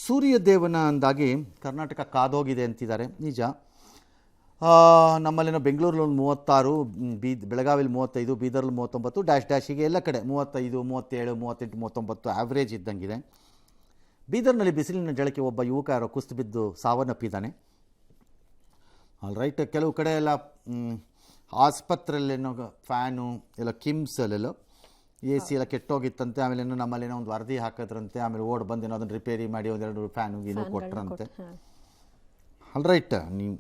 ಸೂರ್ಯದೇವನ ಅಂದಾಗಿ ಕರ್ನಾಟಕ ಕಾದೋಗಿದೆ ಅಂತಿದ್ದಾರೆ. ನಿಜ. ನಮ್ಮಲ್ಲಿನ ಬೆಂಗಳೂರಲ್ಲಿ ಒಂದು 36, ಬೆಳಗಾವಿಲಿ 35, ಬೀದರ್ಲಿ 39, ಡ್ಯಾಶಿಗೆ ಎಲ್ಲ ಕಡೆ 35, 37, 38, 39 ಆವ್ರೇಜ್ ಇದ್ದಂಗಿದೆ. ಬೀದರ್ನಲ್ಲಿ ಬಿಸಿಲಿನ ಜಳಕ್ಕೆ ಒಬ್ಬ ಯುವಕ ಯಾರೋ ಕುಸ್ತು ಬಿದ್ದು ಸಾವನ್ನಪ್ಪಿದ್ದಾನೆ. All right. ಕೆಲವು ಕಡೆ ಎಲ್ಲ ಆಸ್ಪತ್ರೆಯಲ್ಲೇನೋ ಫ್ಯಾನು ಎಲ್ಲ ಕಿಮ್ಸಲ್ಲೆಲ್ಲೋ AC ಎಲ್ಲ ಕೆಟ್ಟೋಗಿತ್ತಂತೆ. ಆಮೇಲೆ ನಮ್ಮಲ್ಲೇನೋ ಒಂದು ವರದಿ ಹಾಕಿದ್ರಂತೆ. ಆಮೇಲೆ ಓಡ್ ಬಂದೇನೋ ಅದನ್ನು ರಿಪೇರಿ ಮಾಡಿ ಒಂದೆರಡು ಫ್ಯಾನು ಗೀನು ಕೊಟ್ರಂತೆ. All right. ನೀವು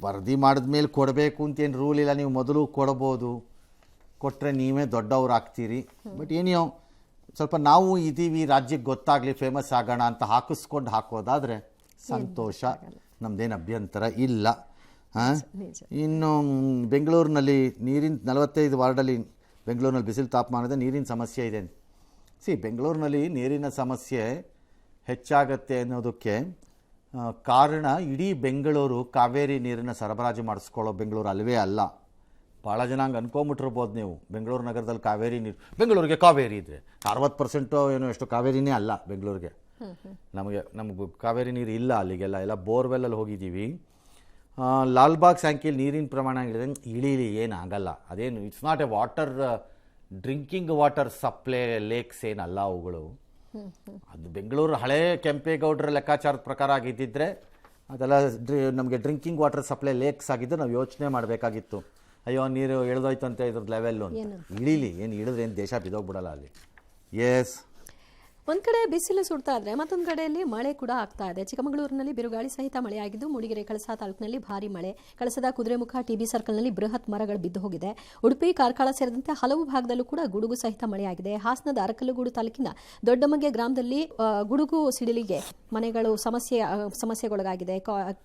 ವರದಿ ಮಾಡಿದ ಮೇಲೆ ಕೊಡಬೇಕು ಅಂತೇನು ರೂಲ್ ಇಲ್ಲ. ನೀವು ಮೊದಲು ಕೊಡ್ಬೋದು, ಕೊಟ್ಟರೆ ನೀವೇ ದೊಡ್ಡವ್ರು ಆಗ್ತೀರಿ. ಬಟ್ ಏನೋ ಸ್ವಲ್ಪ ನಾವು ಇದ್ದೀವಿ, ರಾಜ್ಯಕ್ಕೆ ಗೊತ್ತಾಗಲಿ, ಫೇಮಸ್ ಆಗೋಣ ಅಂತ ಹಾಕೋದಾದರೆ ಸಂತೋಷ, ನಮ್ಮದೇನು ಅಭ್ಯಂತರ ಇಲ್ಲ. ಇನ್ನು ಬೆಂಗಳೂರಿನಲ್ಲಿ 45 ವಾರ್ಡಲ್ಲಿ ಬೆಂಗಳೂರಿನಲ್ಲಿ ಬಿಸಿಲು ತಾಪಮಾನದ ನೀರಿನ ಸಮಸ್ಯೆ ಇದೆ. ಬೆಂಗಳೂರಿನಲ್ಲಿ ನೀರಿನ ಸಮಸ್ಯೆ ಹೆಚ್ಚಾಗತ್ತೆ ಅನ್ನೋದಕ್ಕೆ ಕಾರಣ ಇಡೀ ಬೆಂಗಳೂರು ಕಾವೇರಿ ನೀರನ್ನು ಸರಬರಾಜು ಮಾಡಿಸ್ಕೊಳ್ಳೋ ಬೆಂಗಳೂರು ಅಲ್ಲವೇ ಅಲ್ಲ. ಭಾಳ ಜನ ಹಂಗೆ ಅನ್ಕೊಂಬಿಟ್ಟಿರ್ಬೋದು ನೀವು. ಬೆಂಗಳೂರು ನಗರದಲ್ಲಿ ಕಾವೇರಿ ನೀರು, ಬೆಂಗಳೂರಿಗೆ ಕಾವೇರಿ ಇದ್ದರೆ 60% ಏನೋ ಎಷ್ಟು ಕಾವೇರಿನೇ ಅಲ್ಲ ಬೆಂಗಳೂರಿಗೆ. ನಮಗೆ ಕಾವೇರಿ ನೀರು ಇಲ್ಲ ಅಲ್ಲಿಗೆಲ್ಲ, ಎಲ್ಲ ಬೋರ್ವೆಲ್ಲಲ್ಲಿ ಹೋಗಿದ್ದೀವಿ. ಲಾಲ್ಬಾಗ್ ಸ್ಯಾಂಕಿಯಲ್ಲಿ ನೀರಿನ ಪ್ರಮಾಣ ಇಳೀಲಿ ಏನಾಗಲ್ಲ. ಅದೇನು it's not A water, drinking water supply lakes ಏನಲ್ಲ ಅವುಗಳು. ಅದು ಬೆಂಗಳೂರು ಹಳೇ ಕೆಂಪೇಗೌಡರ ಲೆಕ್ಕಾಚಾರದ ಪ್ರಕಾರ ಆಗಿದ್ದಿದ್ರೆ ಅದೆಲ್ಲ ನಮಗೆ ಡ್ರಿಂಕಿಂಗ್ ವಾಟರ್ ಸಪ್ಲೈ ಲೇಕ್ಸ್ ಆಗಿದ್ದು ನಾವು ಯೋಚನೆ ಮಾಡಬೇಕಾಗಿತ್ತು. ಅಯ್ಯೋ ನೀರು ಇಳಿದೋಯ್ತು ಅಂತ ಇದ್ರದ್ದು ಲೆವೆಲ್ಲು ಅಂತ. ಇಳೀಲಿ, ಏನು ಇಳಿದ್ರೆ ಏನು ದೇಶ ಬಿದ್ದೋಗ್ಬಿಡಲ್ಲ ಅಲ್ಲಿ. ಎಸ್, ಒಂದ್ ಕಡೆ ಬಿಸಿಲು ಸುಡ್ತಾ ಇದ್ರೆ ಮತ್ತೊಂದು ಕಡೆಯಲ್ಲಿ ಮಳೆ ಕೂಡ ಆಗ್ತಾ ಇದೆ. ಚಿಕ್ಕಮಗಳೂರಿನಲ್ಲಿ ಬಿರುಗಾಳಿ ಸಹಿತ ಮಳೆಯಾಗಿದ್ದು ಮೂಡಿಗೆರೆ ಕಳಸಾ ತಾಲೂಕಿನಲ್ಲಿ ಭಾರಿ ಮಳೆ. ಕಳಸದ ಕುದುರೆಮುಖ TB ಸರ್ಕಲ್ನಲ್ಲಿ ಬೃಹತ್ ಮರಗಳು ಬಿದ್ದು ಹೋಗಿದೆ. ಉಡುಪಿ, ಕಾರ್ಕಳ ಸೇರಿದಂತೆ ಹಲವು ಭಾಗದಲ್ಲೂ ಕೂಡ ಗುಡುಗು ಸಹಿತ ಮಳೆಯಾಗಿದೆ. ಹಾಸನದ ಅರಕಲಗೂಡು ತಾಲೂಕಿನ ದೊಡ್ಡಮಗ್ಗೆ ಗ್ರಾಮದಲ್ಲಿ ಗುಡುಗು ಸಿಡಿಲಿಗೆ ಮನೆಗಳು ಸಮಸ್ಯೆಗೊಳಗಾಗಿದೆ.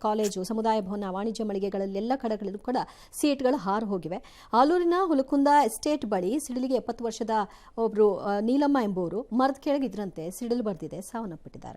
ಕಾಲೇಜು, ಸಮುದಾಯ ಭವನ, ವಾಣಿಜ್ಯ ಮಳಿಗೆಗಳಲ್ಲಿ ಎಲ್ಲ ಕಡೆಗಳಲ್ಲೂ ಕೂಡ ಸೀಟ್ಗಳು ಹಾರು ಹೋಗಿವೆ. ಆಲೂರಿನ ಹುಲಕುಂದ ಎಸ್ಟೇಟ್ ಬಳಿ ಸಿಡಿಲಿಗೆ 70 ವರ್ಷದ ಒಬ್ಬರು ನೀಲಮ್ಮ ಎಂಬುವರು ಮರದ ಕೆಳಗಿದ್ರಂತೆ ಸಿಡಿಲು ಬರೆದಿದೆ, ಸಾವನ್ನಪ್ಪಿಟ್ಟಿದ್ದಾರೆ.